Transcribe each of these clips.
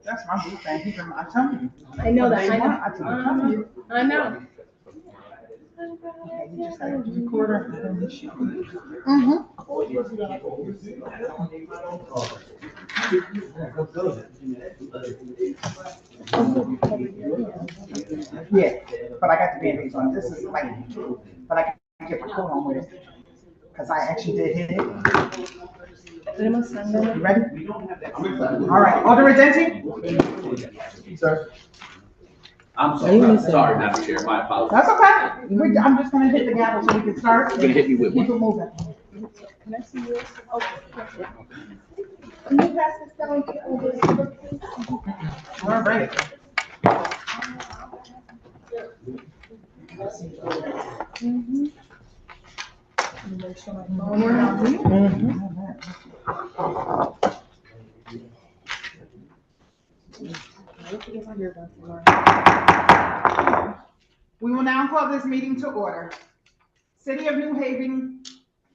That's my boo thing. He's in my tummy. I know that. I know. I took a tummy. I know. Okay, you just got a recorder. Yeah, but I got the band-aids on. This is like, but I can get my coat on with it. Because I actually did hit it. You ready? All right, Alder Redenti? Sir? I'm sorry, Madam Chair, my apologies. That's okay. I'm just gonna hit the gavel so we can start. You're gonna hit me with Keep one. it moving. Can I see yours? Okay. Can you pass this down to Alder, please? All right. We will now call this meeting to order. City of New Haven,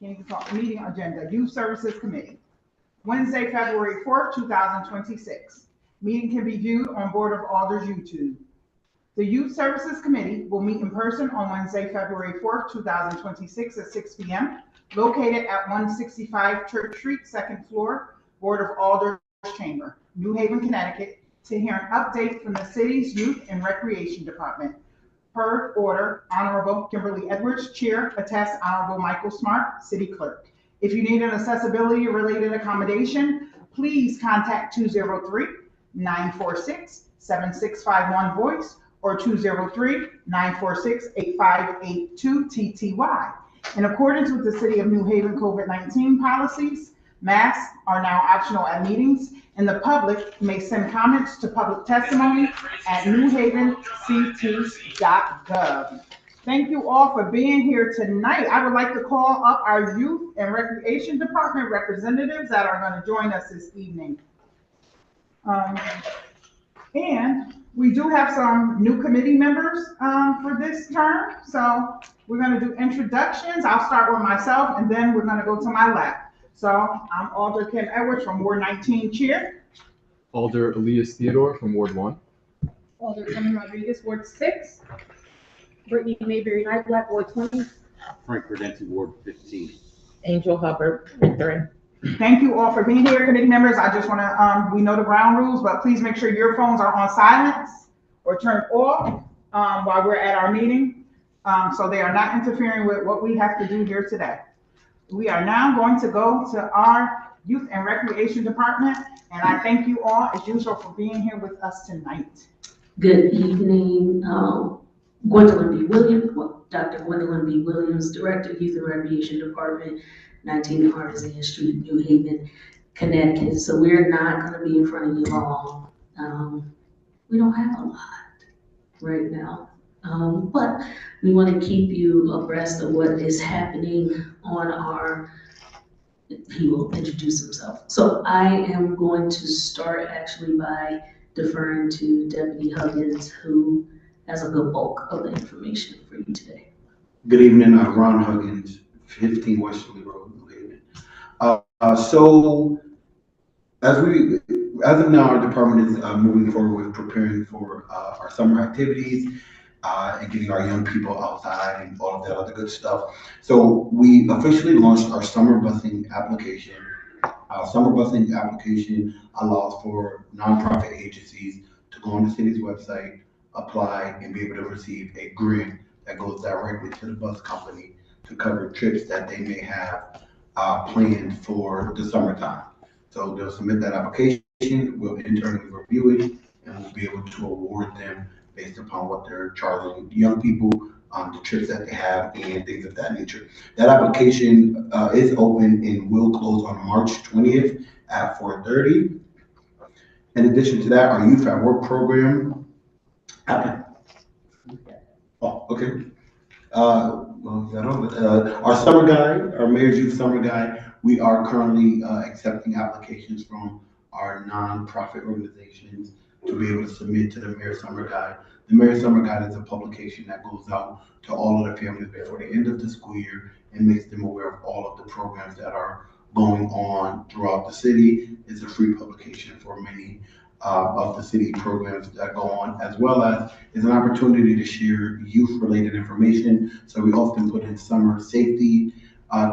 can't even talk, meeting agenda, Youth Services Committee. Wednesday, February 4th, 2026. Meeting can be viewed on Board of Alders YouTube. The Youth Services Committee will meet in person on Wednesday, February 4th, 2026 at 6 p.m. located at 165 Church Street, second floor, Board of Alders Chamber, New Haven, Connecticut, to hear an update from the city's Youth and Recreation Department. Per order, Honorable Kimberly Edwards, Chair, attest Honorable Michael Smart, City Clerk. If you need an accessibility-related accommodation, please contact 203-946-7651 voice or 203-946-8582 TTY. In accordance with the City of New Haven COVID-19 policies, masks are now optional at meetings, and the public may send comments to public testimony at newhavenct.gov. Thank you all for being here tonight. I would like to call up our Youth and Recreation Department representatives that are going to join us this evening. And we do have some new committee members for this term. So we're going to do introductions. I'll start with myself and then we're going to go to my left. So I'm Alder Kim Edwards from Ward 19 Chair. Alder Elias Theodore from Ward 1. Alder Carmen Rodriguez, Ward 6. Brittany Mayberry Knight, Black, Ward 20. Frank Redenti, Ward 15. Angel Hubbard, Ward 3. Thank you all for being here, committee members. I just want to, we know the ground rules, but please make sure your phones are on silence or turned off while we're at our meeting, so they are not interfering with what we have to do here today. We are now going to go to our Youth and Recreation Department, and I thank you all, as usual, for being here with us tonight. Good evening, Gwendolyn B. Williams, Dr. Gwendolyn B. Williams, Director, Youth and Recreation Department, 19 Artisan Street, New Haven, Connecticut. So we're not going to be in front of you all. We don't have a lot right now, but we want to keep you abreast of what is happening on our. He will introduce himself. So I am going to start actually by deferring to Deputy Huggins, who has a good bulk of the information for you today. Good evening, Ron Huggins, 15 Westerly Road, New Haven. So as of now, our department is moving forward with preparing for our summer activities and getting our young people outside and all of that other good stuff. So we officially launched our summer busing application. Our summer busing application allows for nonprofit agencies to go on the city's website, apply, and be able to receive a grant that goes directly to the bus company to cover trips that they may have planned for the summertime. So they'll submit that application, we'll internally review it, and we'll be able to award them based upon what they're charging young people, the trips that they have, and things of that nature. That application is open and will close on March 20th at 4:30. In addition to that, our Youth at Work program. Oh, okay. Our summer guide, our Mayor's Youth Summer Guide, we are currently accepting applications from our nonprofit organizations to be able to submit to the Mayor's Summer Guide The Married Summer Guide is a publication that goes out to all of the families before the end of the school year and makes them aware of all of the programs that are going on throughout the city. It's a free publication for many of the city programs that go on, as well as it's an opportunity to share youth-related information. So we often put in summer safety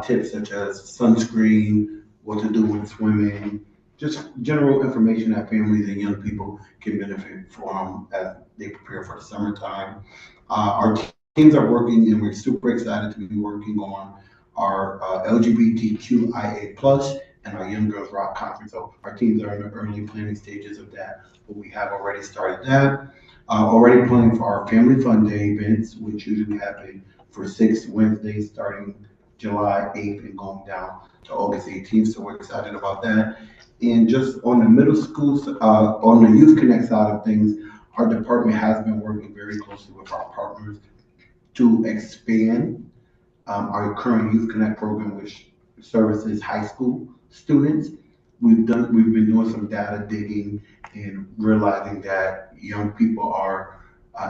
tips such as sunscreen, what to do when swimming, just general information that families and young people can benefit from as they prepare for the summertime. Our teams are working, and we're super excited to be working on our LGBTQIA plus and our Young Girls Rock Conference. So our teams are in the early planning stages of that, but we have already started that. Already planning for our Family Fun Day events, which usually happen for 6 Wednesdays starting July 8th and going down to August 18th. So we're excited about that. And just on the middle schools, on the Youth Connect side of things, our department has been working very closely with our partners to expand our current Youth Connect program, which services high school students. We've been doing some data digging and realizing that young people are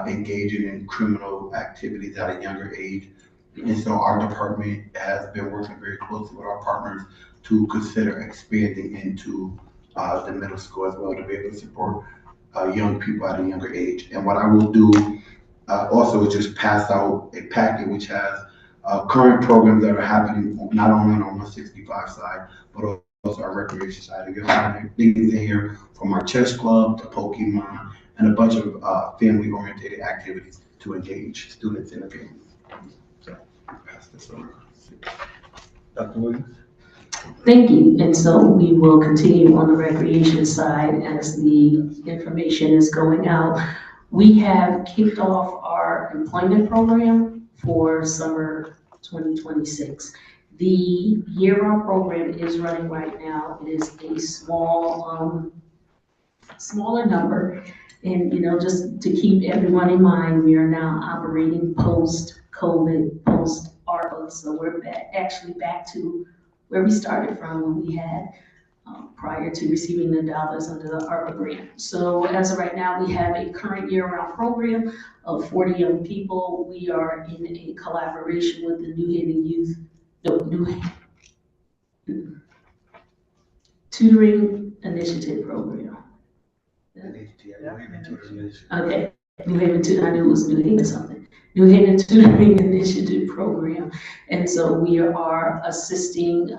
engaging in criminal activities at a younger age. And so our department has been working very closely with our partners to consider expanding into the middle school as well to be able to support young people at a younger age. And what I will do also is just pass out a packet which has current programs that are happening not only on the 165 side, but also our recreation side. And you'll find things in here from our chess club to Pokemon and a bunch of family-oriented activities to engage students and the families. So, pass this over. Dr. Williams? Thank you. And so we will continue on the recreation side as the information is going out. We have kicked off our employment program for summer 2026. The year-round program is running right now. It is a smaller number. And, just to keep everyone in mind, we are now operating post-COVID, post-ARPA. So we're actually back to where we started from when we had prior to receiving the dollars under the ARPA grant. So as of right now, we have a current year-round program of 40 young people. We are in a collaboration with the New Haven Tutoring Initiative Program. Okay, New Haven I knew it was New Haven something. New Haven Tutoring Initiative Program. And so we are assisting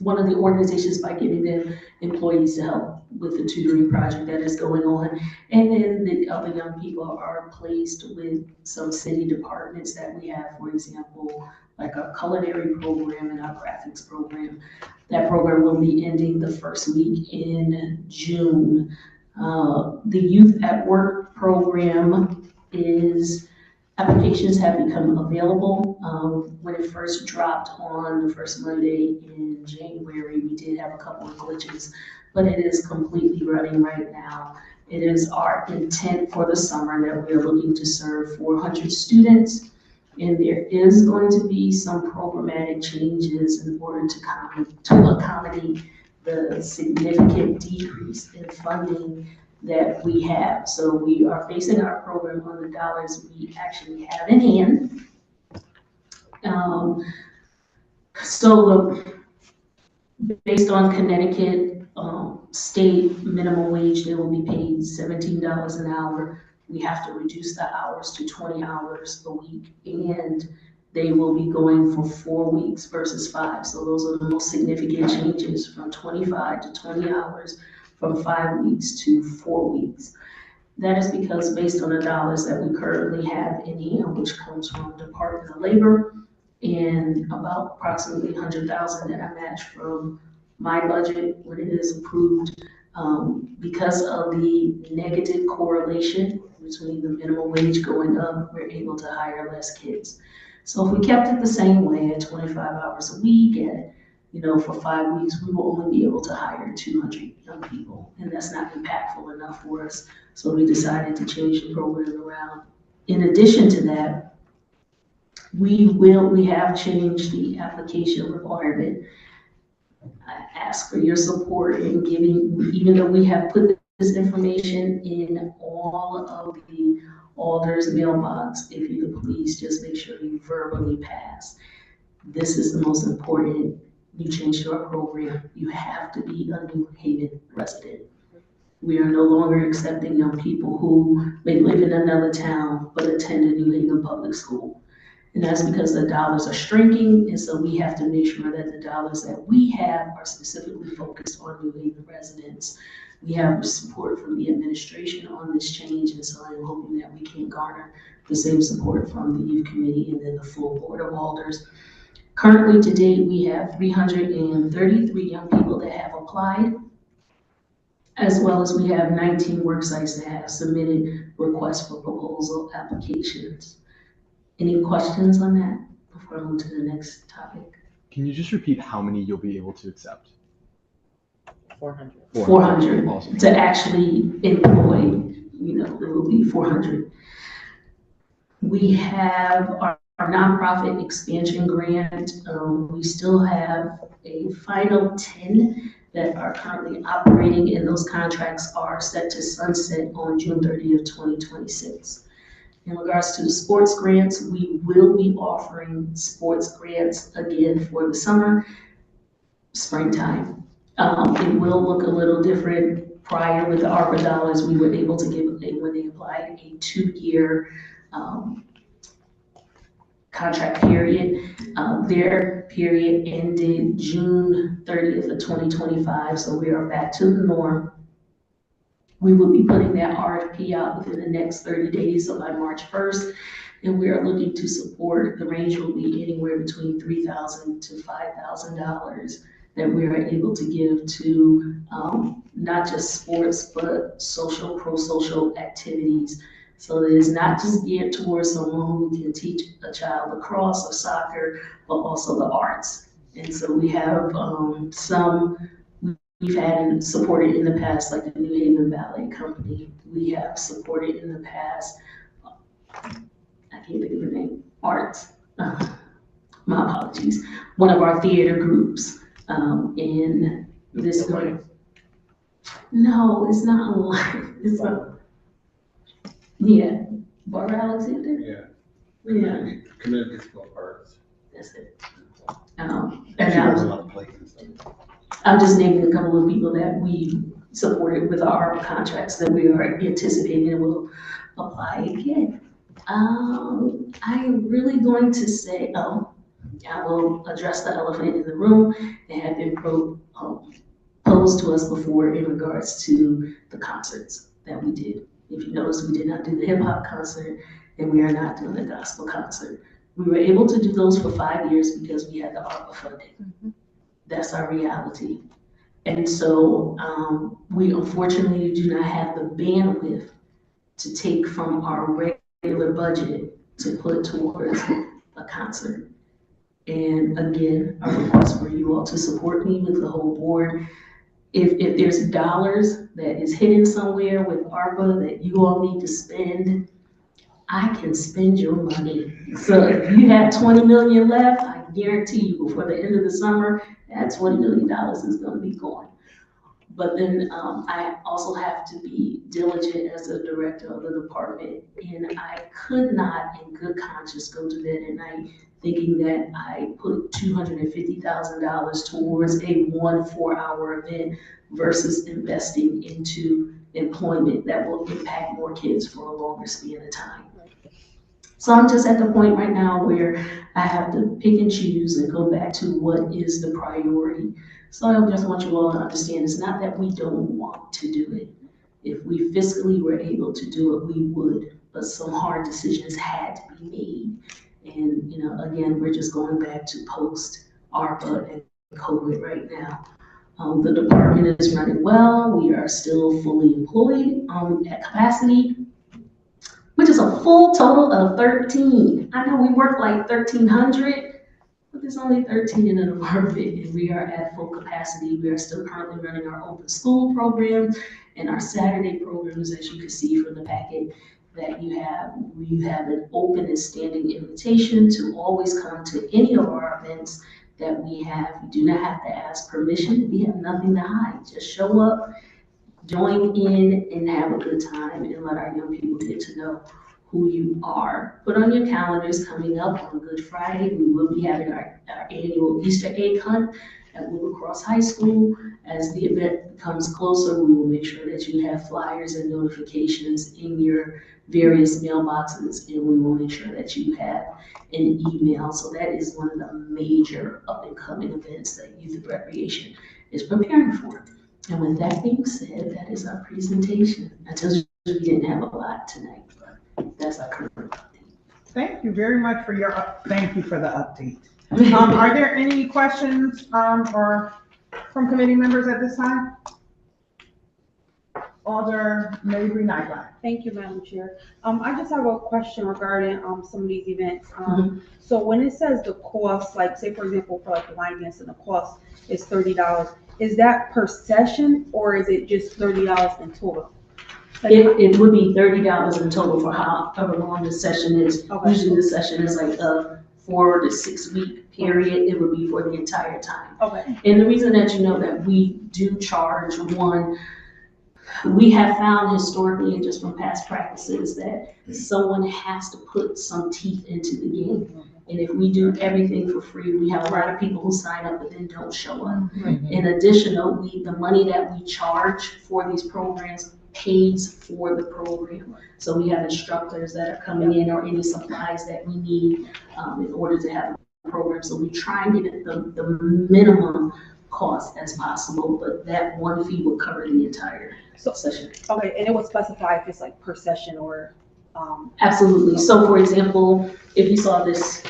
one of the organizations by giving them employees to help with the tutoring project that is going on. And then the other young people are placed with some city departments that we have, for example, like our culinary program and our graphics program. That program will be ending the first week in June. The Youth at Work program applications have become available. When it first dropped on the first Monday in January, we did have a couple of glitches, but it is completely running right now. It is our intent for the summer that we are looking to serve 400 students, and there is going to be some programmatic changes in order to accommodate the significant decrease in funding that we have. So we are basing our program on the dollars we actually have in hand. Based on Connecticut state minimum wage, they will be paid $17 an hour. We have to reduce the hours to 20 hours a week, and they will be going for 4 weeks versus 5. So those are the most significant changes, from 25 to 20 hours, from 5 weeks to 4 weeks. That is because based on the dollars that we currently have in hand, which comes from the Department of Labor, and about approximately 100,000 that I match from my budget when it is approved, because of the negative correlation between the minimum wage going up, we're able to hire less kids. So if we kept it the same way at 25 hours a week, and for 5 weeks, we will only be able to hire 200 young people, and that's not impactful enough for us. So we decided to change the program around. In addition to that, we have changed the application requirement. I ask for your support in giving, even though we have put this information in all of the alders' mailbox. If you could please just make sure you verbally pass. This is the most important new change to our program. You have to be a New Haven resident. We are no longer accepting young people who may live in another town but attend a New Haven public school. And that's because the dollars are shrinking, and so we have to make sure that the dollars that we have are specifically focused on New Haven residents. We have support from the administration on this change, and so I'm hoping that we can garner the same support from the youth committee and then the full board of alders. Currently, to date, we have 333 young people that have applied, as well as we have 19 work sites that have submitted requests for proposal applications. Any questions on that before I move to the next topic? Can you just repeat how many you'll be able to accept? 400. 400 Awesome. to actually employ, it will be 400. We have our nonprofit expansion grant. We still have a final 10 that are currently operating, and those contracts are set to sunset on June 30th, 2026. In regards to the sports grants, we will be offering sports grants again for the summer, springtime. It will look a little different. Prior with the ARPA dollars, we were able to give, when they applied, a 2-year contract period. Their period ended June 30th of 2025, so we are back to the norm. We will be putting that RFP out within the next 30 days, so by March 1st, and we are looking to support, the range will be anywhere between $3,000 to $5,000 that we are able to give to not just sports, but social, pro-social activities. So it is not just geared towards someone who can teach a child lacrosse or soccer, but also the arts. And so we have some we've had and supported in the past, like the New Haven Ballet Company. We have supported in the past, I can't think of the name, arts. My apologies. One of our theater groups in this group. No, it's not online. It's not. Yeah, Barbara Alexander? Yeah. Connecticut School of Arts. That's it. She And does a lot of plays and stuff. I'm just naming a couple of people that we supported with our contracts that we are anticipating and will apply again. I am really going to say, I will address the elephant in the room that have been posed to us before in regards to the concerts that we did. If you notice, we did not do the hip hop concert and we are not doing the gospel concert. We were able to do those for 5 years because we had the ARPA funding. Mm-hmm. That's our reality. And so we unfortunately do not have the bandwidth to take from our regular budget to put towards a concert. And again, I request for you all to support me with the whole board. If there's dollars that is hidden somewhere with ARPA that you all need to spend, I can spend your money. So if you have 20 million left, I guarantee you before the end of the summer, that $20 million is gonna be gone. But then I also have to be diligent as a director of the department, and I could not in good conscience go to bed at night thinking that I put $250,000 towards a 1 4-hour event versus investing into employment that will impact more kids for a longer span of time. So I'm just at the point right now where I have to pick and choose and go back to what is the priority. So I just want you all to understand, it's not that we don't want to do it. If we fiscally were able to do it, we would, but some hard decisions had to be made. And, again, we're just going back to post ARPA and COVID right now. The department is running well. We are still fully employed at capacity, which is a full total of 13. I know we work like 1,300, but there's only 13 in the department, and we are at full capacity. We are still currently running our open school program and our Saturday programs, as you can see from the packet that you have. We have an open and standing invitation to always come to any of our events that we have. You do not have to ask permission. We have nothing to hide. Just show up. join in and have a good time and let our young people get to know who you are. Put on your calendars coming up on Good Friday. We will be having our annual Easter egg hunt at Wilbercross High School. As the event comes closer, we will make sure that you have flyers and notifications in your various mailboxes, and we will make sure that you have an email. So that is one of the major up and coming events that Youth and Recreation is preparing for. And with that being said, that is our presentation. I told you we didn't have a lot tonight, but that's our current update. Thank you very much for thank you for the update. Are there any questions, or from committee members at this time? Alder Mabry Nygaard. Thank you, Madam Chair. I just have a question regarding, some of these events. Mhm. So when it says the cost, like say for example, for like line dance and the cost is $30, is that per session or is it just $30 in total? Like, It would be $30 in total for however long the session is. Okay. Usually the session is like a 4 to 6 week period. It would be for the entire time. Okay, And the reason that you know that we do charge, one, we have found historically and just from past practices that someone has to put some teeth into the game. And if we do everything for free, we have a lot of people who sign up but then don't show up. In addition, the money that we charge for these programs pays for the program. So we have instructors that are coming in or any supplies that we need in order to have a program. So we try and get it the minimum cost as possible, but that one fee will cover the entire session. okay, and it would specify if it's like per session or, Absolutely. So for example, if you saw this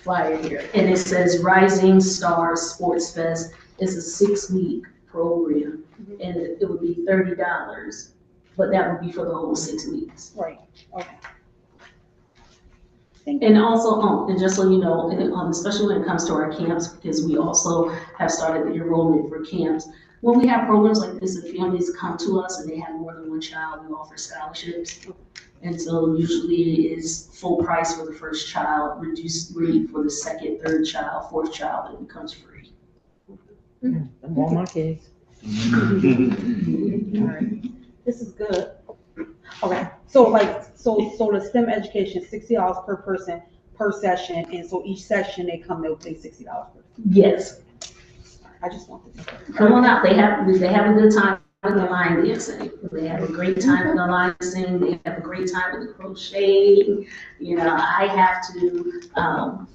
flyer here and it says Rising Stars Sports Fest, it's a 6-week program and it would be $30, but that would be for the whole 6 weeks. right, okay. Thank you. And also, and just so you know, especially when it comes to our camps, because we also have started the enrollment for camps. When we have programs like this, if families come to us and they have more than one child, we offer scholarships. And so usually it is full price for the first child, reduced rate for the second, third child, fourth child, it becomes free. All my kids. All right, this is good. Okay, so so the STEM education, $60 per person per session, and so each session they'll pay $60 per. Yes, I just wanted to. come on out, they have a good time with the line dancing. They have a great time with the line dancing, they have a great time with the crocheting. You know, I have to,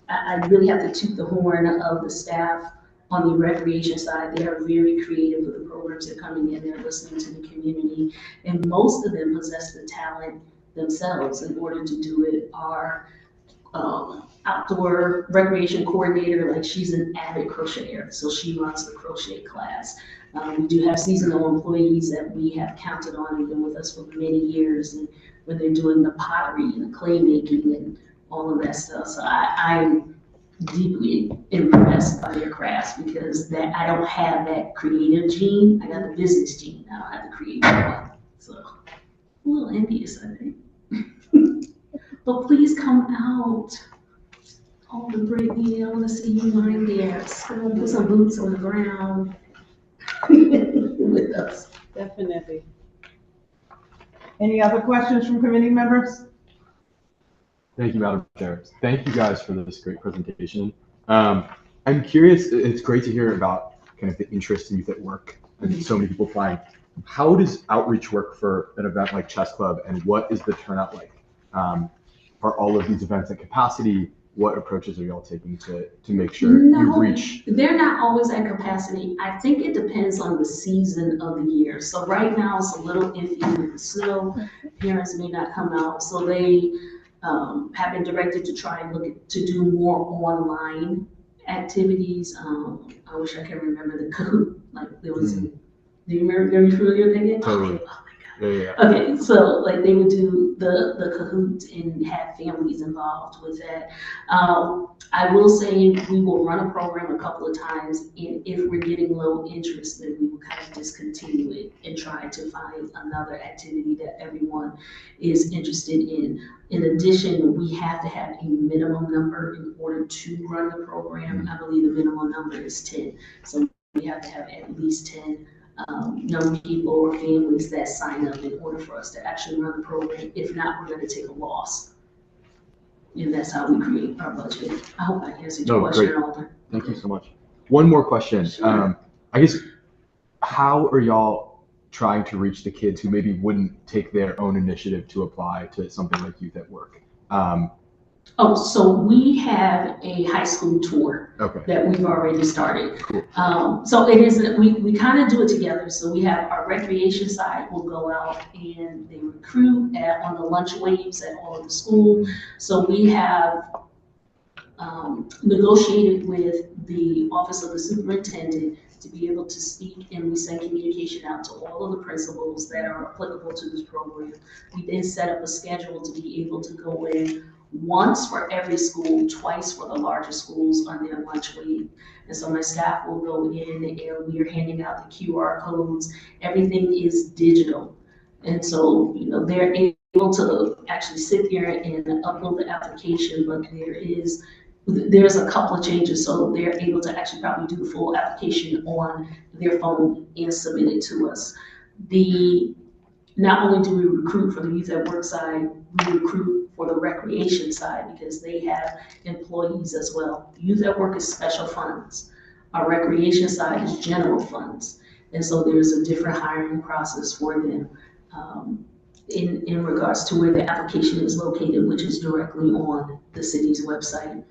I really have to toot the horn of the staff on the recreation side. They are very creative with the programs that are coming in. They're listening to the community, and most of them possess the talent themselves in order to do it. Our outdoor recreation coordinator, like she's an avid crocheter, so she runs the crochet class. We do have seasonal employees that we have counted on and been with us for many years, and when they're doing the pottery and the clay making and all of that stuff. So I'm deeply impressed by their crafts because that I don't have that creative gene. I got the business gene. I don't have the creative one. So a little envious, I think. But please come out. Oh, the Brittany, I want to see you line there. So put some boots on the ground with us. Definitely. Any other questions from committee members? Thank you, Madam Chair. Thank you guys for this great presentation. I'm curious, it's great to hear about kind of the interest in youth at work and so many people applying. How does outreach work for an event like Chess Club, and what is the turnout like? Are all of these events at capacity? What approaches are y'all taking to make sure you reach? They're not always at capacity. I think it depends on the season of the year. So right now it's a little iffy with the snow. Parents may not come out, so they have been directed to try and to do more online activities. I wish I could remember the Kahoot. Like there was, do you remember? Are you familiar with that game? Totally. Oh my Yeah. Okay, so like they would do the Kahoot and have families involved with that. I will say we will run a program a couple of times, and if we're getting low interest, then we will kind of discontinue it and try to find another activity that everyone is interested in. In addition, we have to have a minimum number in order to run the program. I believe the minimum number is 10, so we have to have at least 10 young people or families that sign up in order for us to actually run the program. If not, we're gonna take a loss. And that's how we create our budget. I hope I answered your No, question, great. Alder. Thank you so much. One more question. Sure. I guess, how are y'all trying to reach the kids who maybe wouldn't take their own initiative to apply to something like Youth at Work? So we have a high school tour Okay. that we've already started. Cool. So it is, we kind of do it together. So we have our recreation side will go out and they recruit on the lunch waves at all of the schools. So we have negotiated with the Office of the Superintendent to be able to speak, and we send communication out to all of the principals that are applicable to this program. We then set up a schedule to be able to go in once for every school, twice for the larger schools on their lunch wave. And so my staff will go in and we are handing out the QR codes. Everything is digital. And so, they're able to actually sit there and upload the application, but there's a couple of changes. So they're able to actually probably do the full application on their phone and submit it to us. Not only do we recruit for the Youth at Work side, we recruit for the recreation side because they have employees as well. Youth at Work is special funds. Our recreation side is general funds. And so there's a different hiring process for them in regards to where the application is located, which is directly on the city's website.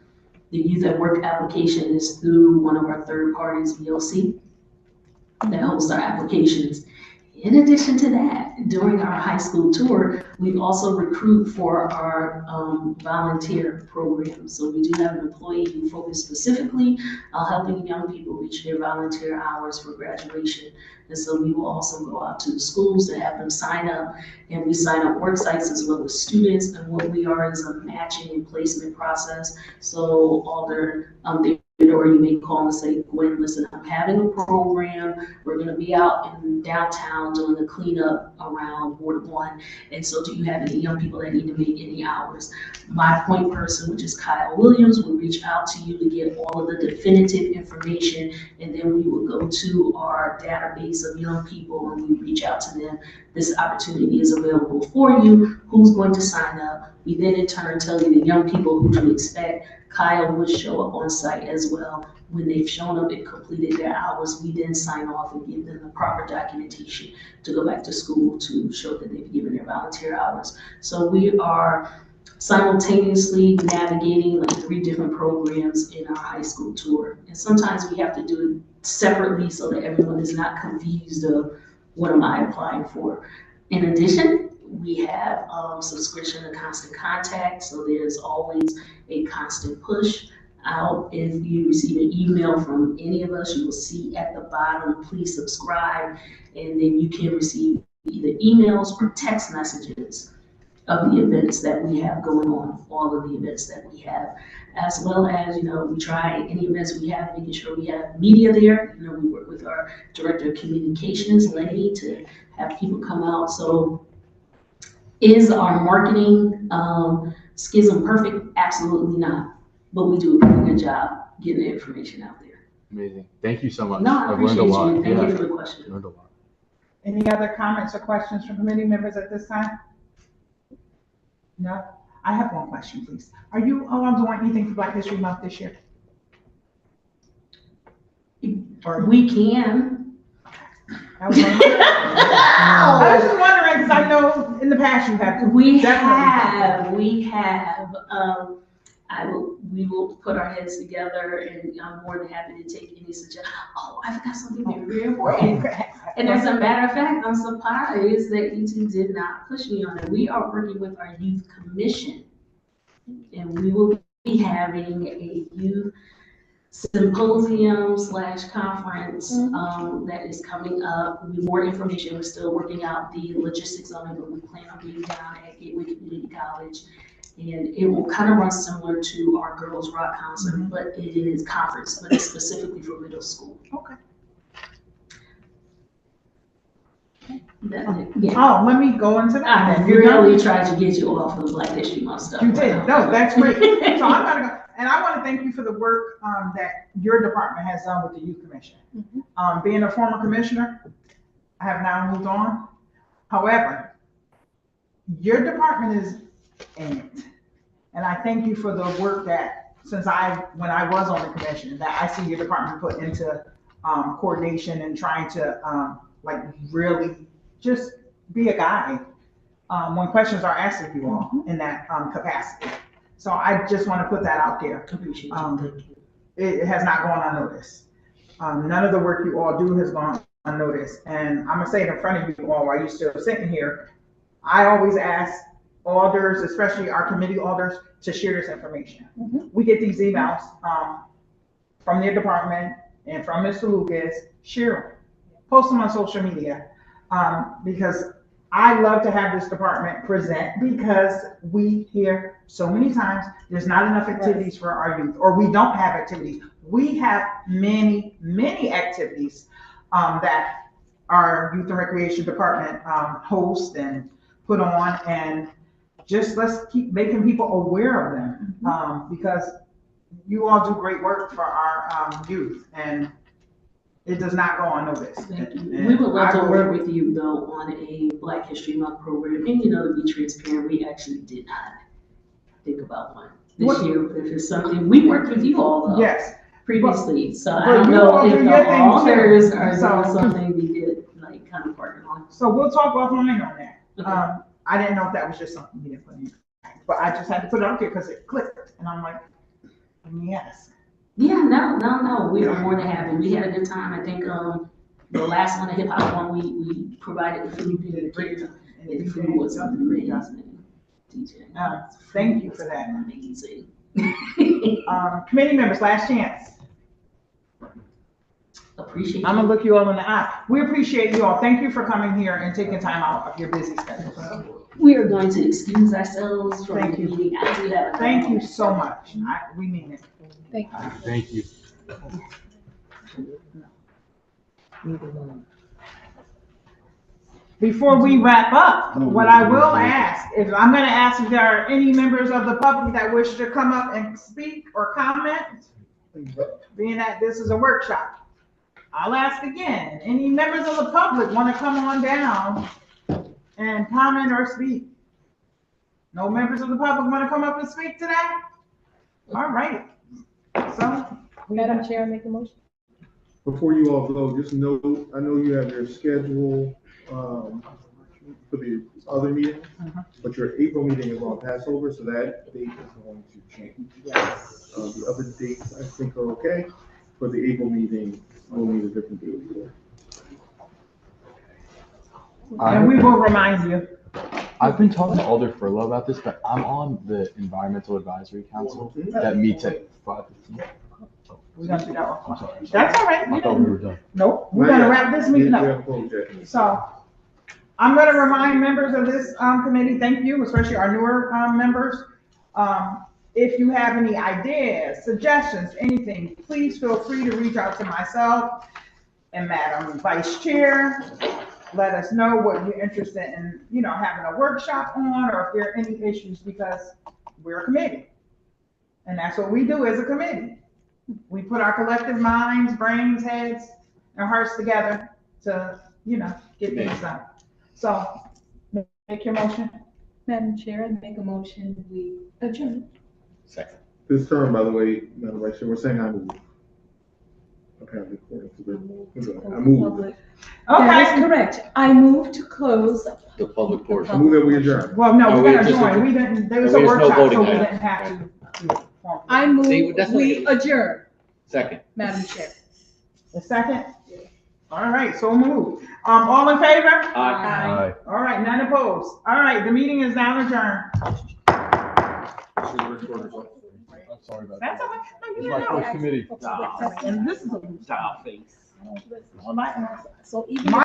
The Youth at Work application is through one of our third parties, BoC, that hosts our applications. In addition to that, during our high school tour, we also recruit for our volunteer program. So we do have an employee who focuses specifically on helping young people reach their volunteer hours for graduation. And so we will also go out to the schools to have them sign up, and we sign up work sites as well as students. And what we are is a matching and placement process. So or you may call and say, Gwen, listen, I'm having a program. We're going to be out in downtown doing the cleanup around Ward 1. And so do you have any young people that need to make any hours? My point person, which is Kyle Williams, will reach out to you to get all of the definitive information. And then we will go to our database of young people and we reach out to them. This opportunity is available for you. Who's going to sign up? We then in turn tell you the young people who to expect. Kyle would show up on site as well. When they've shown up and completed their hours, we then sign off and give them the proper documentation to go back to school to show that they've given their volunteer hours. So we are simultaneously navigating like 3 different programs in our high school tour. And sometimes we have to do it separately so that everyone is not confused of what am I applying for. In addition, we have subscription to Constant Contact, so there's always a constant push out. If you receive an email from any of us, you will see at the bottom, please subscribe, and then you can receive either emails or text messages of the events that we have going on, all of the events that we have, as well as, we try any events we have, making sure we have media there. We work with our Director of Communications, Lenny, to have people come out. So is our marketing schism perfect? Absolutely not. But we do a pretty good job getting the information out there. Amazing. Thank you so much. No, I I've learned a appreciate lot. you. Thank you for the question. Learned a lot. Any other comments or questions from committee members at this time? No? I have one question, please. Are you doing anything for Black History Month this year? We can. I was just wondering, because I know in the past you have. We have. We will put our heads together, and I'm more than happy to take any suggestions. Oh, I forgot something very important. And as a matter of fact, I'm surprised that you two did not push me on it. We are working with our youth commission, and we will be having a youth symposium / conference that is coming up. More information. We're still working out the logistics on it, but we plan on being down at Gateway Community College. And it will kind of run similar to our Girls Rock concert, but it is conference, but it's specifically for middle school. Okay. Yeah. Oh, let me go into that. I really tried to get you off of Black History Month stuff. You did. No, that's great. So I'm gonna go, and I want to thank you for the work that your department has done with the Youth Commission. Being a former commissioner, I have now moved on. However, your department is in it. And I thank you for the work that, when I was on the commission, that I see your department put into coordination and trying to like really just be a guide when questions are asked of you all in that capacity. So I just want to put that out there. Appreciate you. Thank you. It has not gone unnoticed. None of the work you all do has gone unnoticed. And I'm gonna say it in front of you all while you're still sitting here. I always ask alders, especially our committee alders, to share this information. We get these emails from their department and from Mr. Lucas. Share them, post them on social media, because I love to have this department present, because we hear so many times there's not enough activities for our youth, or we don't have activities. We have many, many activities that our youth and recreation department hosts and put on, and just let's keep making people aware of them, because you all do great work for our youth, and it does not go unnoticed. Thank you. We would love to work with you though on a Black History Month program, and to be transparent, we actually did not think about one this year, but if it's something, we worked with you all though. Yes. Previously, so I but don't you know all if do the your thing too. authors are So- doing something we did like kind of partner on. So we'll talk offline on that. Okay. I didn't know if that was just something you didn't put in, but I just had to put it out there because it clicked, and I'm like, yes. Yeah, no, we are more than happy. We had a good time. I think, the last one, the hip hop one, we provided the food and the kids. And the food was amazing. DJ. Thank you for that. Amazing. Committee members, last chance. Appreciate I'm gonna you. look you all in the eye. We appreciate you all. Thank you for coming here and taking time out of your busy schedule. We are going to excuse ourselves from Thank the you. meeting. I do have. Thank you so much. We mean it. Thank you. Before we wrap up, what I will ask is, I'm gonna ask if there are any members of the public that wish to come up and speak or comment, being that this is a workshop. I'll ask again, any members of the public wanna come on down and comment or speak? No members of the public wanna come up and speak today? All right, so. Madam Chair, make a motion. Before you all go, just note, I know you have your schedule, for the other meeting, but your April meeting is on Passover, so that date is going to change. Yes. The other dates I think are okay, for the April meeting, we'll need a different date. And we will remind you. I've been talking to Alder Furlow about this, but I'm on the Environmental Advisory Council that meets at 5:15. We're gonna do that one. I'm sorry. That's all right. I thought we were done. Nope, we're gonna wrap this meeting up. So, I'm gonna remind members of this, committee, thank you, especially our newer, members. If you have any ideas, suggestions, anything, please feel free to reach out to myself and Madam Vice Chair. Let us know what you're interested in, having a workshop on, or if there are any issues, because we're a committee. And that's what we do as a committee. We put our collective minds, brains, heads, and hearts together to, get things done. So, make your motion. Madam Chair, I make a motion, we adjourn. Second. This term, by the way, Madam Vice Chair, we're saying I move. Apparently, according to the, I move. That is Okay, correct. I move to close. The public I portion. move that we adjourn. well, no, No, we're we gonna just- join, we didn't, there was a There's no workshop, voting so we on it. didn't have to. I See, move, that's what it we is. adjourn, Second. Madam Chair. A second? All right, so moved. All in favor? Aye. Aye. All right, none opposed. All right, the meeting is now adjourned. I'm sorry about That's that. all right. No, It's you my know. first committee. And this is a. Style face. Well, so even.